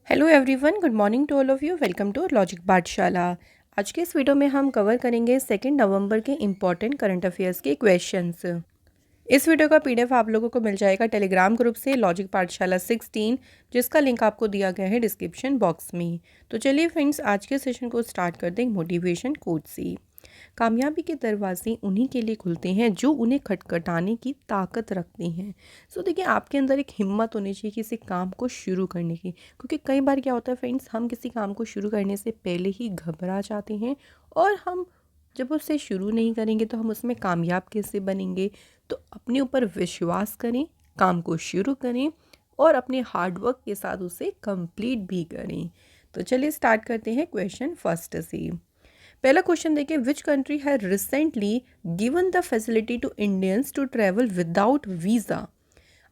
Hello everyone, good morning to all of you. Welcome to Logic Pathshala. आज के इस video में हम कवर करेंगे 2 नवंबर के इम्पॉर्टेंट करंट अफेयर्स के क्वेश्चंस। इस वीडियो का पीडीएफ आप लोगों को मिल जाएगा टेलीग्राम ग्रुप से लॉजिक पाठशाला 16, जिसका लिंक आपको दिया गया है डिस्क्रिप्शन बॉक्स में। तो चलिए फ्रेंड्स, आज के सेशन को स्टार्ट कर दें मोटिवेशन कोट से। कामयाबी के दरवाजे उन्हीं के लिए खुलते हैं जो उन्हें खटखटाने की ताकत रखते हैं। सो देखिए, आपके अंदर एक हिम्मत होनी चाहिए किसी काम को शुरू करने की, क्योंकि कई बार क्या होता है फ्रेंड्स, हम किसी काम को शुरू करने से पहले ही घबरा जाते हैं और हम जब उसे शुरू नहीं करेंगे तो हम उसमें कामयाब कैसे बनेंगे। तो अपने ऊपर विश्वास करें, काम को शुरू करें और अपने हार्डवर्क के साथ उसे कंप्लीट भी करें। तो चलिए स्टार्ट करते हैं क्वेश्चन फर्स्ट से। पहला क्वेश्चन देखिए, which country has recently given the facility to Indians to travel without visa.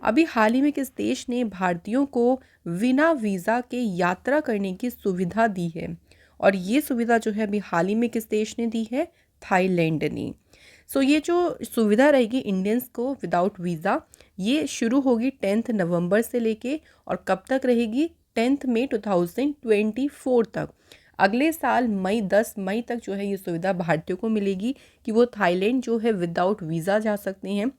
अभी हाल ही में किस देश ने भारतीयों को बिना वीज़ा के यात्रा करने की सुविधा दी है? और ये सुविधा जो है अभी हाल ही में किस देश ने दी है? थाईलैंड ने। सो ये जो सुविधा रहेगी इंडियंस को विदाउट वीज़ा, ये शुरू होगी 10 नवंबर से लेके और कब तक रहेगी? 10 मई 2024 तक। अगले साल 10 मई तक जो है ये सुविधा भारतीयों को मिलेगी कि वो थाईलैंड जो है विदाउट वीज़ा जा सकते हैं।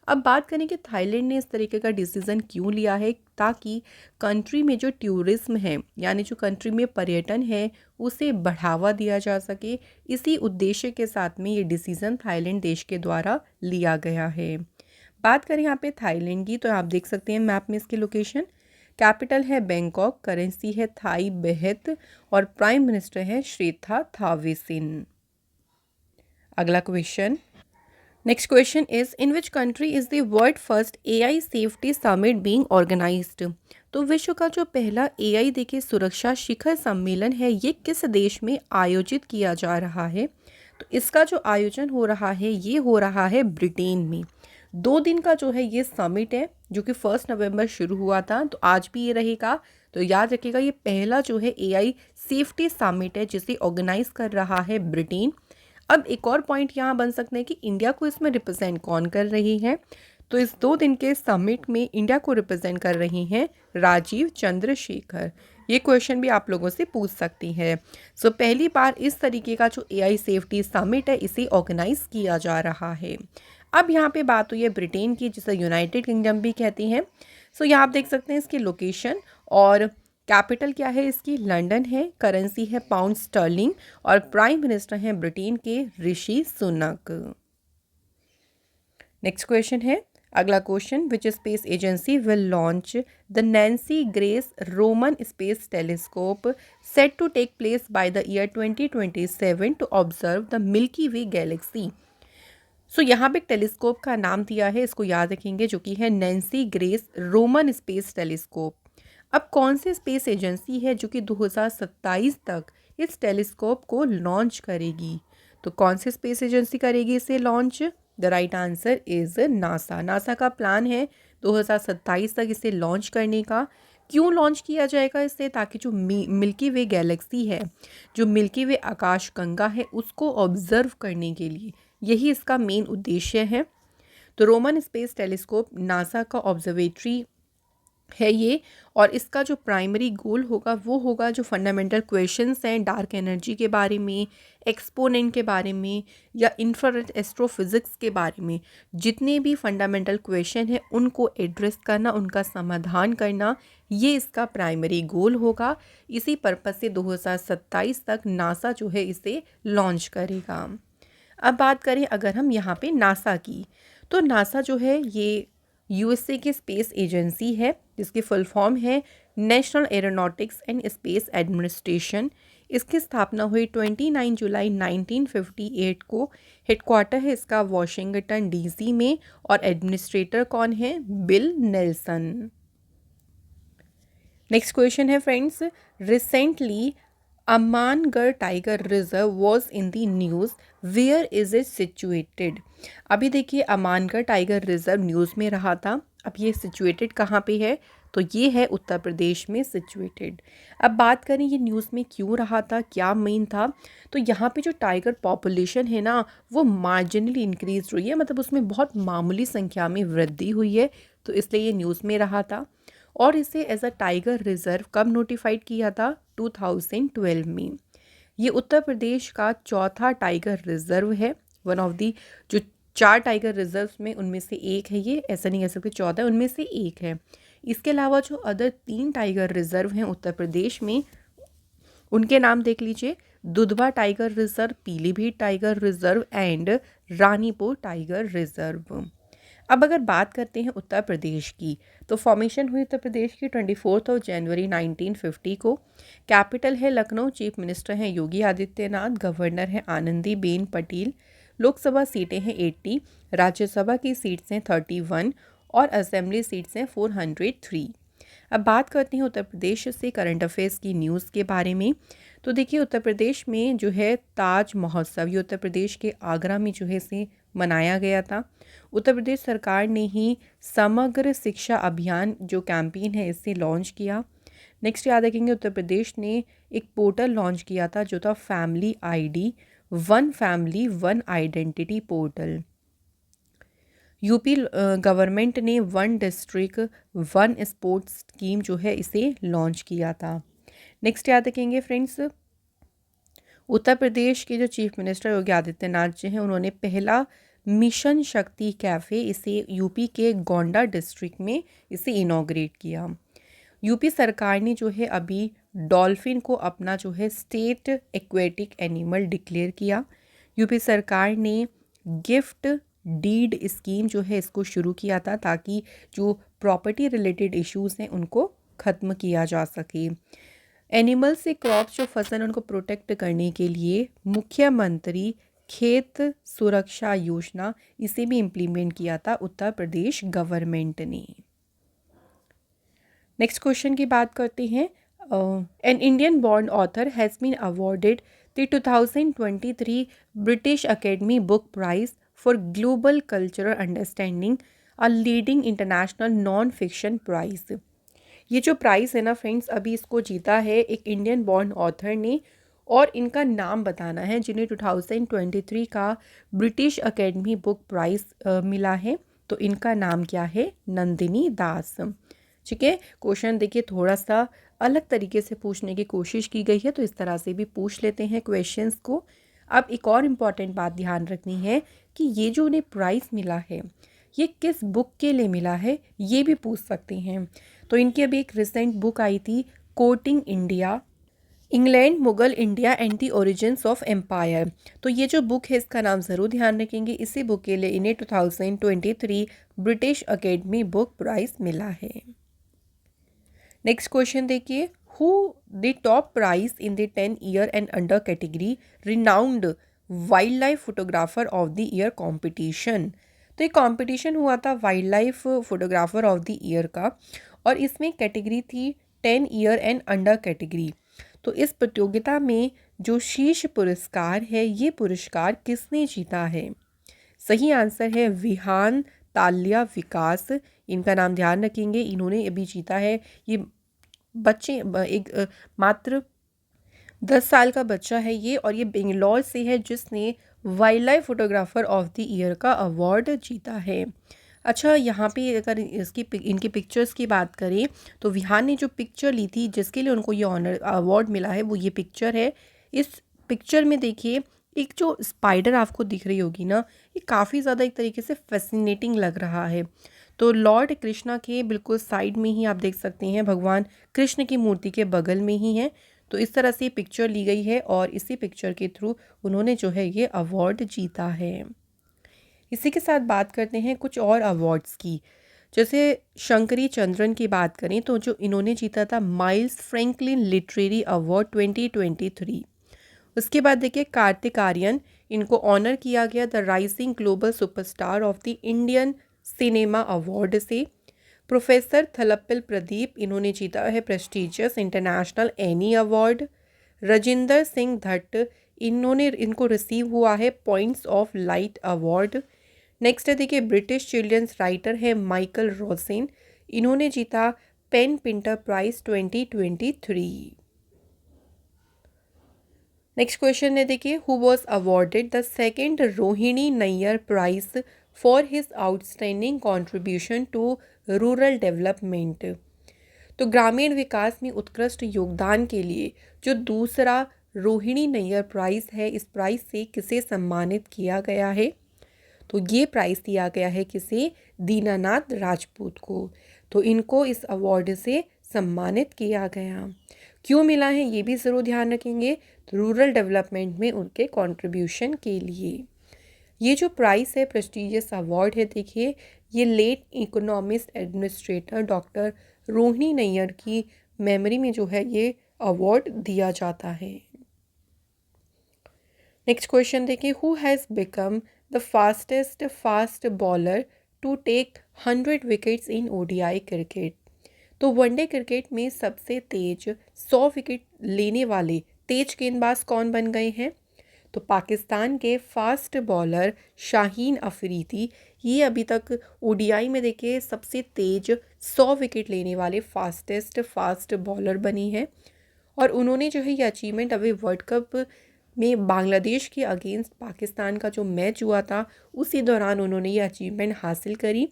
अब बात करें कि थाईलैंड ने इस तरीके का डिसीज़न क्यों लिया है, ताकि कंट्री में जो टूरिज्म है, यानी जो कंट्री में पर्यटन है, उसे बढ़ावा दिया जा सके। इसी उद्देश्य के साथ में ये डिसीज़न थाईलैंड देश के द्वारा लिया गया है। बात करें यहाँ पे थाईलैंड की, तो आप देख सकते हैं मैप में इसकी लोकेशन। कैपिटल है बैंकॉक, करेंसी है थाई बेहत और प्राइम मिनिस्टर है श्रीथा थावेसिन। अगला question, next question is, in which country is the world first AI safety summit being organised. तो विश्व का जो पहला एआई देखिए सुरक्षा शिखर सम्मेलन है, ये किस देश में आयोजित किया जा रहा है? तो इसका जो आयोजन हो रहा है, ये हो रहा है ब्रिटेन में। 2 दिन का जो है ये समिट है, जो कि 1 नवंबर शुरू हुआ था, तो आज भी ये रहेगा। तो याद रखिएगा, ये पहला जो है एआई सेफ्टी समिट है जिसे ऑर्गेनाइज कर रहा है ब्रिटेन। अब एक और पॉइंट यहाँ बन सकते हैं कि इंडिया को इसमें रिप्रेजेंट कौन कर रही है। तो इस 2 दिन के समिट में इंडिया को रिप्रेजेंट कर रही हैं राजीव चंद्रशेखर। ये क्वेश्चन भी आप लोगों से पूछ सकती है। सो पहली बार इस तरीके का जो एआई सेफ्टी समिट है, इसे ऑर्गेनाइज किया जा रहा है। अब यहाँ पे बात हुई है ब्रिटेन की, जिसे यूनाइटेड किंगडम भी कहती हैं। सो यहाँ आप देख सकते हैं इसकी लोकेशन और कैपिटल क्या है इसकी, लंदन है, करेंसी है पाउंड स्टर्लिंग और प्राइम मिनिस्टर हैं ब्रिटेन के ऋषि सुनक। नेक्स्ट क्वेश्चन है, अगला question, which space agency will launch the Nancy Grace Roman space telescope set to take place by the year 2027 to observe the Milky Way galaxy. So यहाँ पे telescope का नाम दिया है, इसको याद रखेंगे, जो कि है Nancy Grace Roman space telescope. अब कौन सी स्पेस एजेंसी है जो कि 2027 तक इस टेलीस्कोप को लॉन्च करेगी? तो कौन सी स्पेस एजेंसी करेगी इसे launch? The right answer is NASA. NASA का प्लान है 2027 तक इसे लॉन्च करने का। क्यों लॉन्च किया जाएगा इसे? ताकि जो मिल्की वे गैलेक्सी है, जो मिल्की वे आकाश गंगा है, उसको ऑब्जर्व करने के लिए, यही इसका मेन उद्देश्य है। तो रोमन स्पेस टेलीस्कोप नासा का ऑब्जर्वेटरी है ये, और इसका जो प्राइमरी गोल होगा वो होगा जो फंडामेंटल क्वेश्चंस हैं डार्क एनर्जी के बारे में, एक्सपोनेंट के बारे में या इंफ्रारेड एस्ट्रोफिजिक्स के बारे में, जितने भी फंडामेंटल क्वेश्चन हैं उनको एड्रेस करना, उनका समाधान करना, ये इसका प्राइमरी गोल होगा। इसी पर्पज़ से 2027 तक नासा जो है इसे लॉन्च करेगा। अब बात करें अगर हम यहाँ पे नासा की, तो नासा जो है ये यूएसए की स्पेस एजेंसी है, जिसकी फुल फॉर्म है national aeronautics and space administration. इसकी स्थापना हुई 29 जुलाई 1958 को। हेडक्वार्टर है इसका वॉशिंगटन डीसी में और एडमिनिस्ट्रेटर कौन है? Bill Nelson. नेक्स्ट क्वेश्चन है friends, recently Amangarh tiger reserve was in the news, where is it situated. अभी देखिए, अमानगढ़ टाइगर रिजर्व न्यूज़ में रहा था। अब ये सिचुएटेड कहाँ पे है? तो ये है उत्तर प्रदेश में सिचुएटेड। अब बात करें ये न्यूज़ में क्यों रहा था, क्या मेन था? तो यहाँ पे जो टाइगर पॉपुलेशन है ना, वो मार्जिनली इंक्रीज हुई है, मतलब उसमें बहुत मामूली संख्या में वृद्धि हुई है, तो इसलिए ये न्यूज़ में रहा था। और इसे एज अ टाइगर रिजर्व कब नोटिफाइड किया था? 2012 में। ये उत्तर प्रदेश का चौथा टाइगर रिजर्व है। वन ऑफ दी जो 4 टाइगर रिजर्व में उनमें से एक है ये, ऐसा नहीं कह सकते 14 उनमें से एक है। इसके अलावा जो अदर 3 टाइगर रिजर्व हैं उत्तर प्रदेश में, उनके नाम देख लीजिए। Dudhwa tiger reserve, Pilibhit tiger reserve and Ranipur tiger reserve. अब अगर बात करते हैं उत्तर प्रदेश की, तो फॉर्मेशन हुई उत्तर प्रदेश की 24 जनवरी 1950 को। कैपिटल है लखनऊ, चीफ मिनिस्टर हैं योगी आदित्यनाथ, गवर्नर हैं आनंदीबेन पटेल। लोकसभा सीटें हैं 80, राज्यसभा की सीट्स हैं 31 और असेंबली सीट्स हैं 403। अब बात करते हैं उत्तर प्रदेश से करंट अफेयर्स की न्यूज़ के बारे में। तो देखिए उत्तर प्रदेश में जो है ताज महोत्सव, ये उत्तर प्रदेश के आगरा में जो है इसे मनाया गया था। उत्तर प्रदेश सरकार ने ही समग्र शिक्षा अभियान जो कैंपेन है इसे लॉन्च किया। नेक्स्ट याद रखेंगे उत्तर प्रदेश ने एक पोर्टल लॉन्च किया था जो था family ID, one family one identity portal. UP government ने one district one sports scheme जो है इसे लॉन्च किया था। नेक्स्ट याद रखेंगे फ्रेंड्स, उत्तर प्रदेश के जो चीफ मिनिस्टर योगी आदित्यनाथ जी हैं, उन्होंने पहला मिशन शक्ति कैफ़े इसे यूपी के गोंडा डिस्ट्रिक्ट में इसे इनॉग्रेट किया। यूपी सरकार ने जो है अभी डॉल्फिन को अपना जो है स्टेट एक्वेटिक एनिमल डिक्लेयर किया। यूपी सरकार ने गिफ्ट डीड स्कीम जो है इसको शुरू किया था ताकि जो प्रॉपर्टी रिलेटेड इश्यूज हैं उनको ख़त्म किया जा सके। एनिमल से क्रॉप्स जो फसल उनको प्रोटेक्ट करने के लिए मुख्यमंत्री खेत सुरक्षा योजना इसे भी इम्प्लीमेंट किया था उत्तर प्रदेश गवर्नमेंट ने। नेक्स्ट क्वेश्चन की बात करते हैं। An Indian born author has been awarded the 2023 British Academy book prize for global cultural understanding, a leading international non fiction prize. ये जो प्राइज़ है ना फ्रेंड्स, अभी इसको जीता है एक इंडियन बॉर्न ऑथर ने, और इनका नाम बताना है जिन्हें 2023 का ब्रिटिश अकेडमी बुक प्राइज़ मिला है। तो इनका नाम क्या है? नंदिनी दास। ठीक है, क्वेश्चन देखिए थोड़ा सा अलग तरीके से पूछने की कोशिश की गई है, तो इस तरह से भी पूछ लेते हैं क्वेश्चंस को। अब एक और इम्पॉर्टेंट बात ध्यान रखनी है कि ये जो उन्हें प्राइज़ मिला है ये किस बुक के लिए मिला है, ये भी पूछ सकते हैं। तो इनकी अभी एक रिसेंट बुक आई थी, courting India, England Mughal India and the origins of empire. तो ये जो बुक है इसका नाम ज़रूर ध्यान रखेंगे। इसी बुक के लिए इन्हें 2023 ब्रिटिश अकेडमी बुक प्राइज़ मिला है। नेक्स्ट क्वेश्चन देखिए, who the top prize in the 10 year and under category renowned wildlife photographer of the year competition. तो एक कॉम्पिटिशन हुआ था wildlife photographer of the year का, और इसमें कैटेगरी थी 10 ईयर एंड अंडर कैटेगरी। तो इस प्रतियोगिता में जो शीर्ष पुरस्कार है, ये पुरस्कार किसने जीता है? सही आंसर है विहान ताल्या विकास। इनका नाम ध्यान रखेंगे, इन्होंने अभी जीता है। ये बच्चे एक मात्र 10 साल का बच्चा है ये, और ये बेंगलोर से है जिसने wild life photographer of the year का अवार्ड जीता है। अच्छा, यहाँ पे अगर इनकी पिक्चर्स की बात करें तो विहान ने जो पिक्चर ली थी जिसके लिए उनको ये ऑनर अवार्ड मिला है वो ये पिक्चर है। इस पिक्चर में देखिए एक जो स्पाइडर आपको दिख रही होगी ना, ये काफ़ी ज़्यादा एक तरीके से फैसिनेटिंग लग रहा है। तो लॉर्ड कृष्णा के बिल्कुल साइड में ही आप देख सकते हैं, भगवान कृष्ण की मूर्ति के बगल में ही है। तो इस तरह से पिक्चर ली गई है और इसी पिक्चर के थ्रू उन्होंने जो है ये अवार्ड जीता है। इसी के साथ बात करते हैं कुछ और अवार्ड्स की। जैसे शंकरी चंद्रन की बात करें तो जो इन्होंने जीता था माइल्स फ्रैंकलिन लिटरेरी अवार्ड 2023। उसके बाद देखिए कार्तिक आर्यन, इनको ऑनर किया गया the rising global superstar of the Indian cinema award से। प्रोफेसर थलप्पल प्रदीप, इन्होंने जीता है prestigious international Eni award. Rajinder Singh Dhatt, इनको रिसीव हुआ है points of light award. Next है देखिए ब्रिटिश चिल्ड्रंस राइटर है माइकल रोसेन, इन्होंने जीता PEN Pinter prize 2023। Next question है देखिए, who was awarded the second Rohini Nayyar prize for his outstanding contribution to rural development. तो ग्रामीण विकास में उत्कृष्ट योगदान के लिए जो दूसरा रोहिणी नैयर प्राइज़ है, इस प्राइज़ से किसे सम्मानित किया गया है? तो ये प्राइज़ दिया गया है किसे? दीनानाथ राजपूत को। तो इनको इस अवार्ड से सम्मानित किया गया। क्यों मिला है ये भी ज़रूर ध्यान रखेंगे। तो रूरल डेवलपमेंट में उनके कंट्रीब्यूशन के लिए। ये जो प्राइज़ है, प्रेस्टिजियस अवार्ड है, देखिए ये late economist administrator doctor Rohini Nayyar की मेमोरी में जो है ये अवार्ड दिया जाता है। नेक्स्ट क्वेश्चन देखिए, who has become the fastest fast bowler to take 100 wickets in ODI cricket? तो वनडे क्रिकेट में सबसे तेज 100 विकेट लेने वाले तेज गेंदबाज कौन बन गए हैं? तो पाकिस्तान के फास्ट बॉलर शाहीन अफरीदी, ये अभी तक ओडीआई में देखिए सबसे तेज 100 विकेट लेने वाले फास्टेस्ट फास्ट बॉलर बनी है। और उन्होंने जो है ये अचीवमेंट अभी वर्ल्ड कप में बांग्लादेश के अगेंस्ट पाकिस्तान का जो मैच हुआ था उसी दौरान उन्होंने ये अचीवमेंट हासिल करी।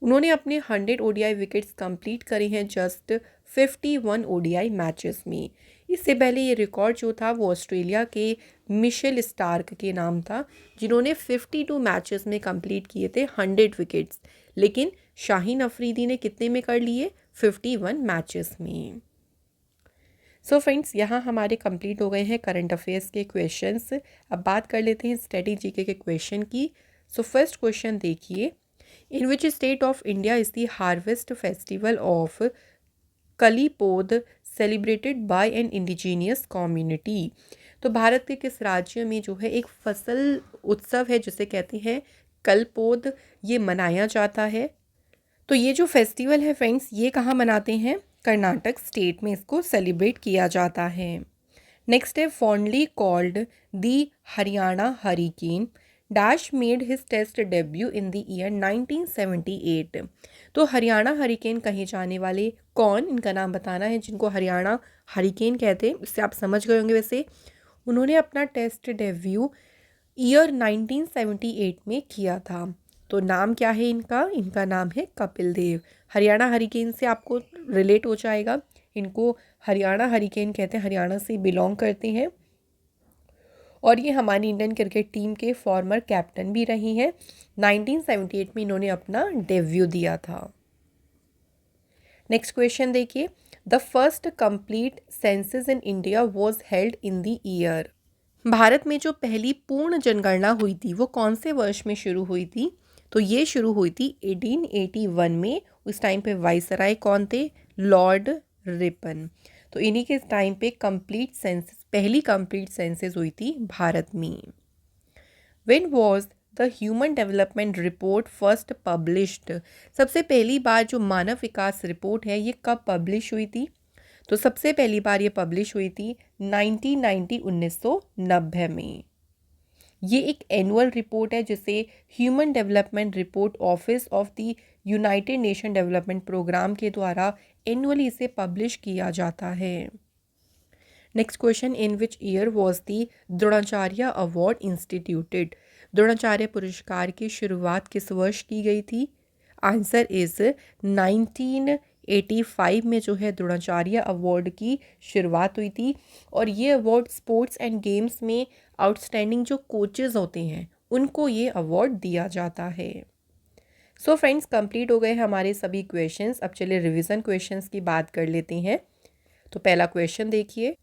उन्होंने अपने 100 ओडीआई विकेट्स कंप्लीट करे हैं जस्ट 51 ओडीआई मैचेस में। इससे पहले ये रिकॉर्ड जो था वो ऑस्ट्रेलिया के मिशेल स्टार्क के नाम था, जिन्होंने 52 मैचेस में कंप्लीट किए थे 100 विकेट्स। लेकिन शाहीन अफरीदी ने कितने में कर लिए? 51 मैचेस में। सो फ्रेंड्स, यहाँ हमारे कंप्लीट हो गए हैं करंट अफेयर्स के क्वेश्चंस। अब बात कर लेते हैं स्टडी जीके के क्वेश्चन की। सो फर्स्ट क्वेश्चन देखिए, in which state of India is the harvest festival of Kalipod celebrated by an indigenous community? तो भारत के किस राज्य में जो है एक फसल उत्सव है जिसे कहते हैं कलपोद, ये मनाया जाता है? तो ये जो फेस्टिवल है फ्रेंड्स, ये कहाँ मनाते हैं? कर्नाटक स्टेट में इसको सेलिब्रेट किया जाता है। नेक्स्ट है, fondly called the Haryana hurricane dash made his test debut in the year 1978। तो हरियाणा हरिकेन कहे जाने वाले कौन, इनका नाम बताना है, जिनको हरियाणा हरिकेन कहते हैं, इससे आप समझ गए होंगे। वैसे उन्होंने अपना टेस्ट डेब्यू ईयर 1978 में किया था। तो नाम क्या है इनका? इनका नाम है कपिल देव। हरियाणा हरिकेन से आपको रिलेट हो जाएगा, इनको हरियाणा हरिकेन कहते हैं, हरियाणा से बिलोंग करते हैं। और ये हमारी इंडियन क्रिकेट टीम के फॉर्मर कैप्टन भी रही हैं। 1978 में इन्होंने अपना डेब्यू दिया था। नेक्स्ट क्वेश्चन देखिए, the first complete census in India was held in the year? Bharat में जो पहली पूर्ण जनगणना हुई थी वो कौन से वर्ष में शुरू हुई थी? तो ये शुरू हुई थी 1881 में। उस टाइम पे वाइसराय कौन थे? Lord Ripon. तो इन्हीं के टाइम पे कंप्लीट सेंसस, पहली कंप्लीट सेंसस हुई थी भारत में। When was the human development report first published? सबसे पहली बार जो मानव विकास रिपोर्ट है ये कब पब्लिश हुई थी? तो सबसे पहली बार ये पब्लिश हुई थी 1990 में। ये एक एनुअल रिपोर्ट है जिसे human development report office of the United Nation development programme के द्वारा एनुअली इसे पब्लिश किया जाता है। Next question, in which year was the Dronacharya award instituted? Dronacharya पुरस्कार की शुरुआत किस वर्ष की गई थी? आंसर इज 1985 में जो है द्रोणाचार्य अवार्ड की शुरुआत हुई थी। और ये अवार्ड स्पोर्ट्स एंड गेम्स में आउटस्टैंडिंग जो कोचेज़ होते हैं उनको ये अवार्ड दिया जाता है। सो फ्रेंड्स, कंप्लीट हो गए हमारे सभी क्वेश्चंस। अब चलिए रिवीजन क्वेश्चंस की बात कर लेते हैं। तो पहला क्वेश्चन देखिए,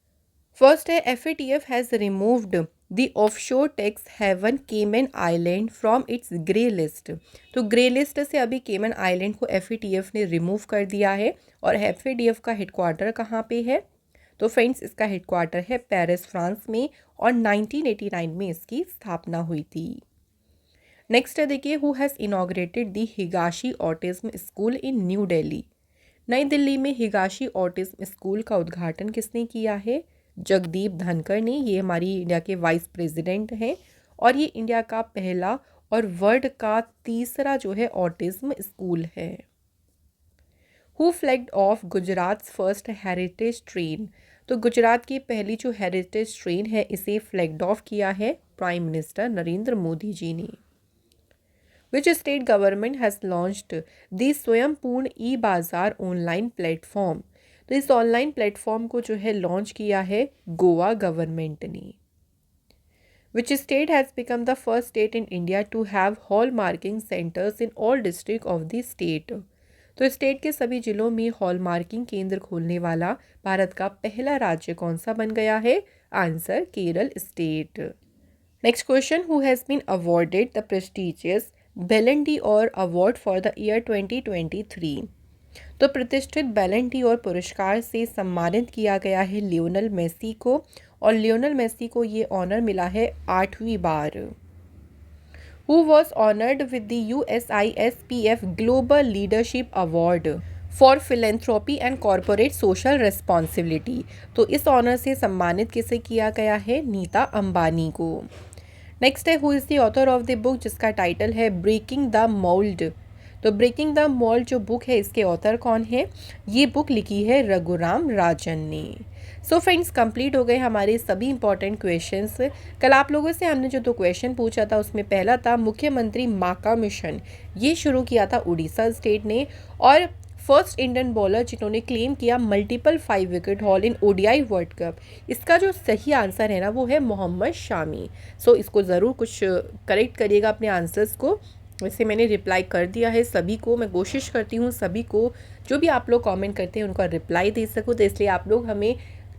फर्स्ट है, FATF has removed the offshore tax haven Cayman Island from its grey list? तो ग्रे लिस्ट से अभी केमन आइलैंड को FATF ने रिमूव कर दिया है। और FATF का हेडक्वार्टर कहाँ पे है? तो फ्रेंड्स, इसका हेडक्वार्टर है पेरिस, फ्रांस में, और 1989 में इसकी स्थापना हुई थी। नेक्स्ट है देखिए, who has inaugurated the Higashi autism school in new Delhi? नई दिल्ली में हिगाशी ऑटिज्म स्कूल का उद्घाटन किसने किया है? जगदीप धनखड़ ने। ये हमारी इंडिया के वाइस प्रेसिडेंट हैं और ये इंडिया का पहला और वर्ल्ड का तीसरा जो है ऑटिज्म स्कूल है। Who flagged of Gujarat first heritage train? तो गुजरात की पहली जो हेरिटेज ट्रेन है इसे फ्लैग्ड ऑफ किया है प्राइम मिनिस्टर नरेंद्र मोदी जी ने। Which state government has launched the स्वयंपूर्ण ई बाजार ऑनलाइन प्लेटफॉर्म? तो इस ऑनलाइन प्लेटफॉर्म को जो है लॉन्च किया है गोवा गवर्नमेंट ने। Which state has become the first state in India to have hallmarking centers in all district of the state? तो स्टेट के सभी जिलों में हॉलमार्किंग केंद्र खोलने वाला भारत का पहला राज्य कौन सा बन गया है? Answer Kerala state. Next question, who has been awarded the prestigious Ballon d'Or award for the year 2023? तो प्रतिष्ठित बैलन डी और पुरस्कार से सम्मानित किया गया है लियोनल मेसी को, और लियोनल मेसी को ये ऑनर मिला है 8वीं बार। Who was honoured with the USISPF global leadership award for philanthropy and corporate social responsibility? तो इस ऑनर से सम्मानित किसे किया गया है? नीता अंबानी को। नेक्स्ट है, who is the author of the book जिसका टाइटल है ब्रेकिंग द मोल्ड? तो ब्रेकिंग द मोल्ड जो बुक है इसके ऑथर कौन है? ये बुक लिखी है रघुराम राजन ने। सो फ्रेंड्स, कंप्लीट हो गए हमारे सभी इंपॉर्टेंट क्वेश्चंस। कल आप लोगों से हमने जो 2 क्वेश्चन पूछा था उसमें पहला था मुख्यमंत्री माका मिशन, ये शुरू किया था उड़ीसा स्टेट ने, और फर्स्ट इंडियन बॉलर जिन्होंने क्लेम किया मल्टीपल 5 विकेट हॉल इन ODI वर्ल्ड कप, इसका जो सही आंसर है ना वो है मोहम्मद शामी। सो इसको ज़रूर कुछ करेक्ट करिएगा अपने आंसर्स को। वैसे मैंने रिप्लाई कर दिया है सभी को, मैं कोशिश करती हूँ सभी को जो भी आप लोग कमेंट करते हैं उनका रिप्लाई दे सकूँ, तो इसलिए आप लोग हमें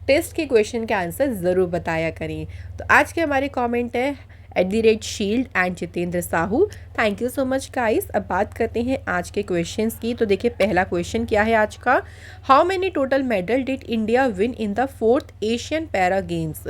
टेस्ट के क्वेश्चन के आंसर ज़रूर बताया करें। तो आज के हमारे कमेंट है @shield and Jitendra Sahu. Thank you so much guys. अब बात करते हैं आज के क्वेश्चंस की। तो देखिए पहला क्वेश्चन क्या है आज का, how many total medal did India win in the 4th Asian para games?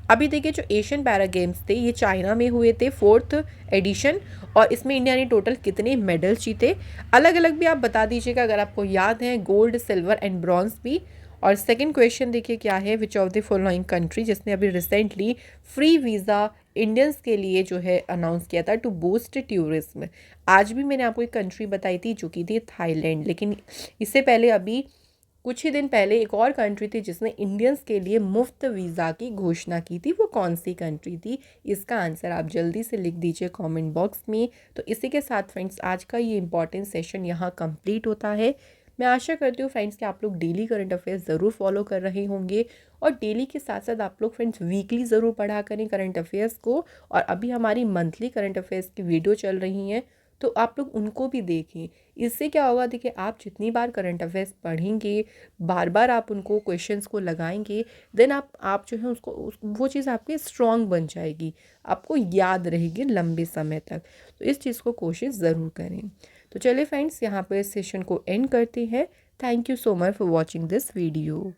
अभी देखिए जो एशियन पैरा गेम्स थे ये चाइना में हुए थे 4th एडिशन, और इसमें इंडिया ने टोटल कितने मेडल्स जीते? अलग अलग भी आप बता दीजिएगा अगर आपको याद है, गोल्ड, सिल्वर एंड ब्रॉन्ज भी। और सेकंड क्वेश्चन देखिए क्या है, which of the following country जिसने अभी रिसेंटली फ्री वीज़ा इंडियंस के लिए जो है अनाउंस किया था टू बूस्ट टूरिज्म? आज भी मैंने आपको एक कंट्री बताई थी जो कि थी थाईलैंड, लेकिन इससे पहले अभी कुछ ही दिन पहले एक और कंट्री थी जिसने इंडियंस के लिए मुफ्त वीज़ा की घोषणा की थी। वो कौन सी कंट्री थी? इसका आंसर आप जल्दी से लिख दीजिए कमेंट बॉक्स में। तो इसी के साथ फ्रेंड्स आज का ये इंपॉर्टेंट सेशन यहाँ कंप्लीट होता है। मैं आशा करती हूँ फ्रेंड्स कि आप लोग डेली करंट अफेयर्स ज़रूर फॉलो कर रहे होंगे, और डेली के साथ साथ आप लोग फ्रेंड्स वीकली ज़रूर पढ़ा करें करंट अफेयर्स को। और अभी हमारी मंथली करंट अफेयर्स की वीडियो चल रही हैं तो आप लोग उनको भी देखें। इससे क्या होगा, देखिए आप जितनी बार करंट अफेयर्स पढ़ेंगे, बार बार आप उनको क्वेश्चंस को लगाएंगे, देन आप जो है वो चीज़ आपकी स्ट्रॉन्ग बन जाएगी, आपको याद रहेगी लंबे समय तक। तो इस चीज़ को कोशिश ज़रूर करें। तो चलिए फ्रेंड्स, यहाँ पर इस सेशन को एंड करते हैं। Thank you so much for watching this video.